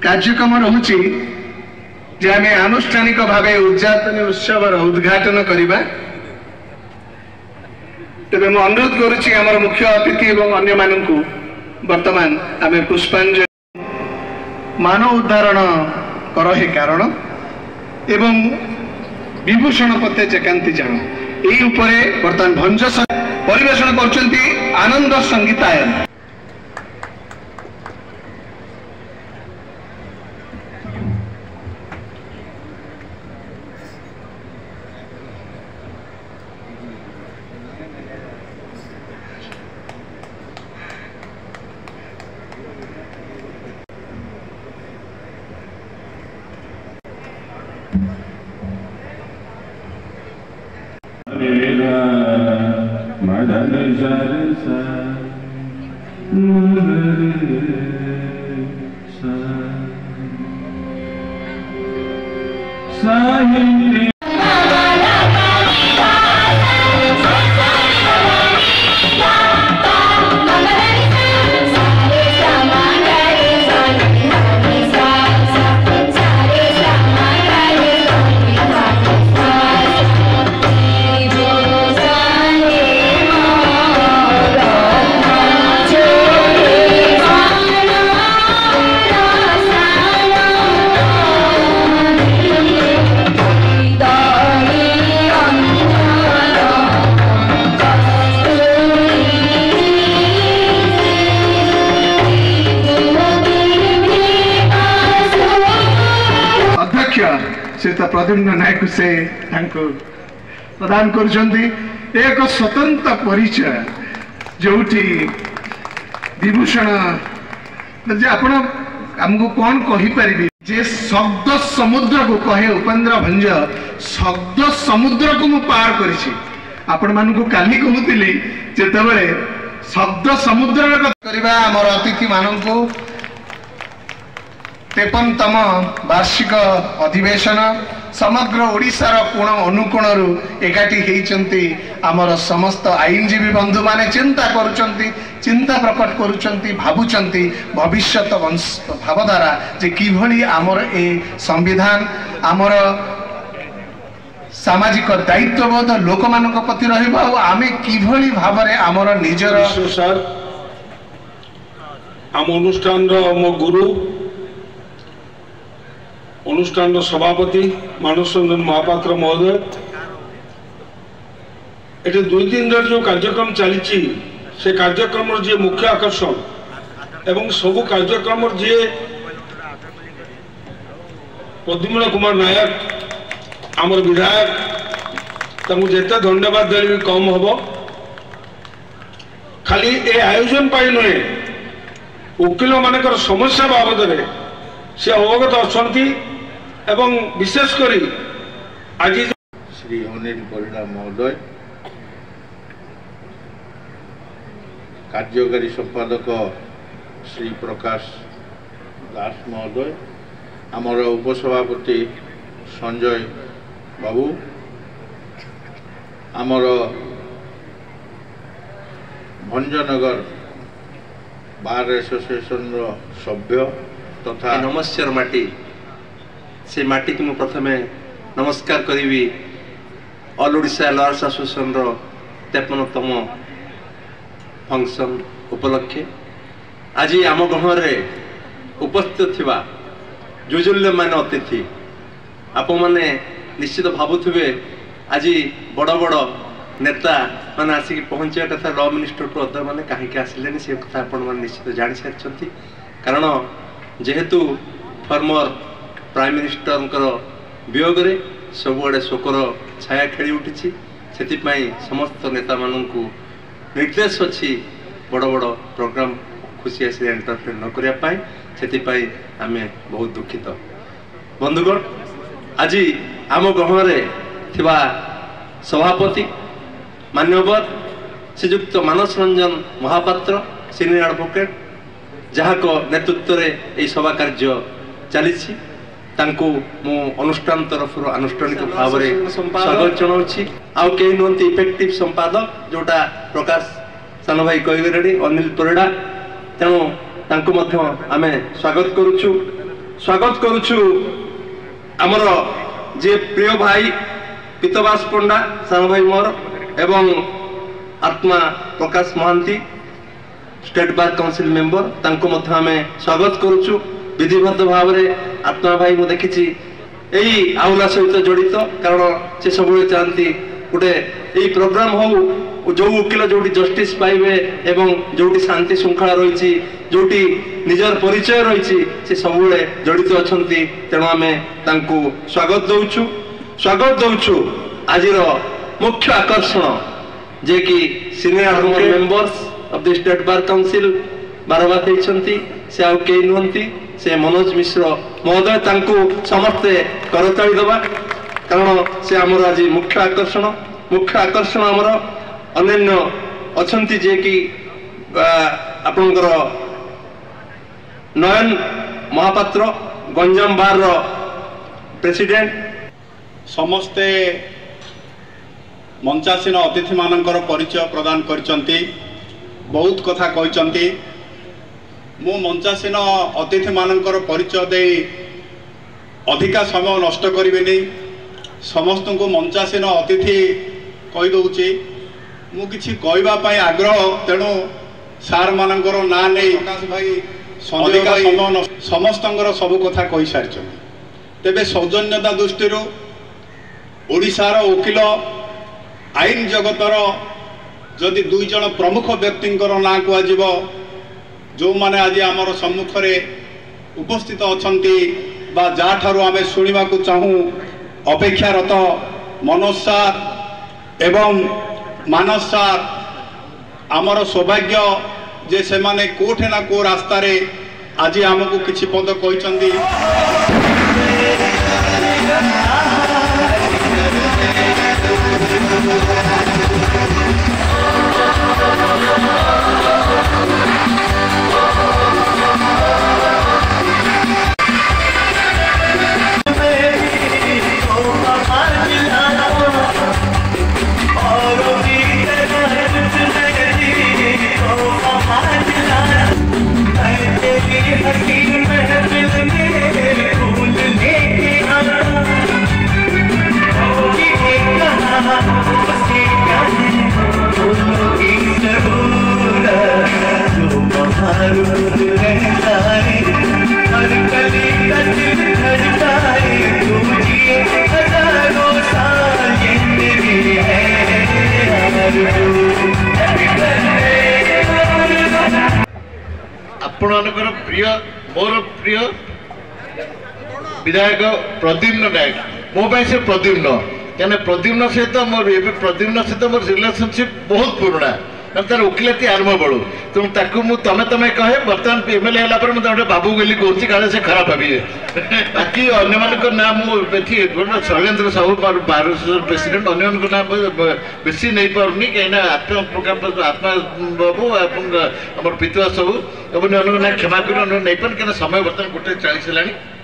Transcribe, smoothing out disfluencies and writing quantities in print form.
कार्यक्रम रहुची जे आम आनुष्ठानिक भाव उद्यापन उत्सव उद्घाटन करवा तेरे मु अनुरोध करुच्ची आमर मुख्य अतिथि और अन्य मानू वर्तमान आम पुष्पांजलि मानव उद्धारण कर हे कारण एवं विभूषण पते चेकांति जान यही उपरे वर्तमान भंज परिवेषण करछंती आनंद संगीतायन। प्रद्युम्न नायक से प्रदान कर एक स्वतंत्र परिचय जोटी विभूषण आपण आमको कौन कहीपरि जे शब्द समुद्र को कहे उपेन्द्र भंज शब्द समुद्र को मु पार करिछि आपण मानकु काली कहूतिली जेतेबेले शब्द समुद्र करबा हमर अतिथि मानकु 53तम वार्षिक अधिवेशन समग्र ओडिशार कोण अनुकोणरू एकाठी हेइचंती आमर समस्त आईनजीवी बंधु माने चिंता करूचंती चिंता प्रकट करूचंती भाबुचंती भविष्यत भावधारा जे किभली आमर ए संविधान आमर सामाजिक दायित्वबोध लोक मानक प्रति रहिबा और आमे किभली भाबरे आमर निजर सर आम अनुष्ठान रो मो गुरु अनुष्ठान सभापति मानस रंजन महापात्र महोदय ये 2-3 दिन जो कार्यक्रम चली से कार्यक्रम जी मुख्य आकर्षण एवं सबु कार्यक्रम जी प्रद्युम्न कुमार नायक आमर विधायक जिते धन्यवाद देवी कम हम खाली ए आयोजन पाई नुहे वकिल मानकर समस्या बाबद से अवगत अच्छा एवं विशेष करी आज श्री अनिल परिड़ा महोदय कार्यकारी संपादक श्री प्रकाश दास महोदय आमर उपसभापति संजय बाबू आमर भंजनगर बार एसोसिएशन सभ्य तथा नमस्कार माटी से माटी की प्रथमे नमस्कार करी ऑल ओडिशा लॉयर्स एसोसिएशन 53तम फंक्शन उपलक्षे आज आम गहर उपस्थित थिबा जुजुल्य मान अतिथि आप मैंने निश्चित भावुवे आज बड़ बड़ नेता मैंने आसिक पहुँचा कथा लॉ मिनिस्टर को अदर मैंने कहीं आसिले से कथा आप निश्चित जानी सारी कारण जेहेतु फॉर्मर प्राइम मिनिस्टर वियोग सबुआड़े शोकर छाया खेली उठी से समस्त नेता मानू निर्देश अच्छी बड़ बड़ प्रोग्राम खुशी आसी एंटरटेन न करने आम बहुत दुखित बंधुगण आज आम गहर थिबा सभापति मान्यवर श्रीजुक्त मानस रंजन महापात्र सीनियर एडवोकेट जहाँ नेतृत्व में यह सभा कार्य चली मु अनुष्ठान तरफ आनुष्ठानिक भाव में स्वागत जनाऊँगी आउ कई नुहति इफेक्टिव संपादक जोटा प्रकाश सान भाई कहीगले अनिल परिड़ा तेणु आम स्वागत करुचु स्वागत करुछु आमर जे प्रिय भाई पीतवास पंडा सान भाई मोर एवं Atma Prakash Mohanty state bar council member तांको मध्य आमे स्वागत करुछु विधिबद्ध भाव रे आत्मा भाई मु देखिछि एई आउला सहित जड़ित कारण से सब चाहती गोटे यही प्रोग्राम हो जो वकिल जोटी जस्टिस पाइबे एवं जोटी शांति श्रृंखला रही जोटी निजर परिचय रही से सब जड़ित अच्छा तेणु आम स्वागत दौचु आज मुख्य आकर्षण जे कि senior members of the state bar council बारबात होती से आउ कई नुहति से मनोज मिश्र महोदय समस्ते करताड़ी दबा कारण से आमर आज मुख्य आकर्षण आमर अन्य अच्छा जे कि आपणकर नयन महापात्र गंजाम बार प्रेसिडेंट समस्ते मंचासीन अतिथि मानकर परिचय प्रदान करचंती बहुत कथा कहचंती मु मंचासीन अतिथि मानकर परिचय दे अधिका समय नष्ट करिबेनी समस्त को मंचासीन अतिथि कहि दउची मु किछि कहबा पई आग्रह तेणु सार मानकर ना नहीं प्रकाश भाई अधिका समय समस्तंकर सब कथा कहि सारिछन तेबे सौजन्यता दृष्टि ओडिशार वकिल आईन जगतर जदि दुई जन प्रमुख व्यक्तिंकर ना कुआजिब जो माने आज आमर सम्मुख रे उपस्थित अछंती बा जा ठारू आमे सुनिबा को चाहू अपेक्षारत मनोज सार एवं मानस सार आमर सौभाग्य जे से माने कोठे ना को रास्ता रे आज आमको किछि पद कहिसंदी आपणकर प्रिय मोर प्रिय विधायक प्रद्युम्न नायक मो से प्रद्युम्न क्या प्रद्युम्न सहित मोर प्रद्युम्न सहित मोर रिलेशनशिप बहुत पुराना तार वकिलाती आरंभ बड़ू तेणु तमें तमें कहे बर्तमान एमएलए है मुझे बाबू बोली कहूँ काले से खराब भावी बाकी अन्य ना मुझे शैलेन्द्र साहू बार प्रेसिडेंट अन्य ना बेसी नहीं पार्नी कहीं आत्मा प्रकाश आत्मा बाबू आम पीतुआ साहू ना क्षमा कर नहीं पारे क्या समय बर्तमान 1:40 है।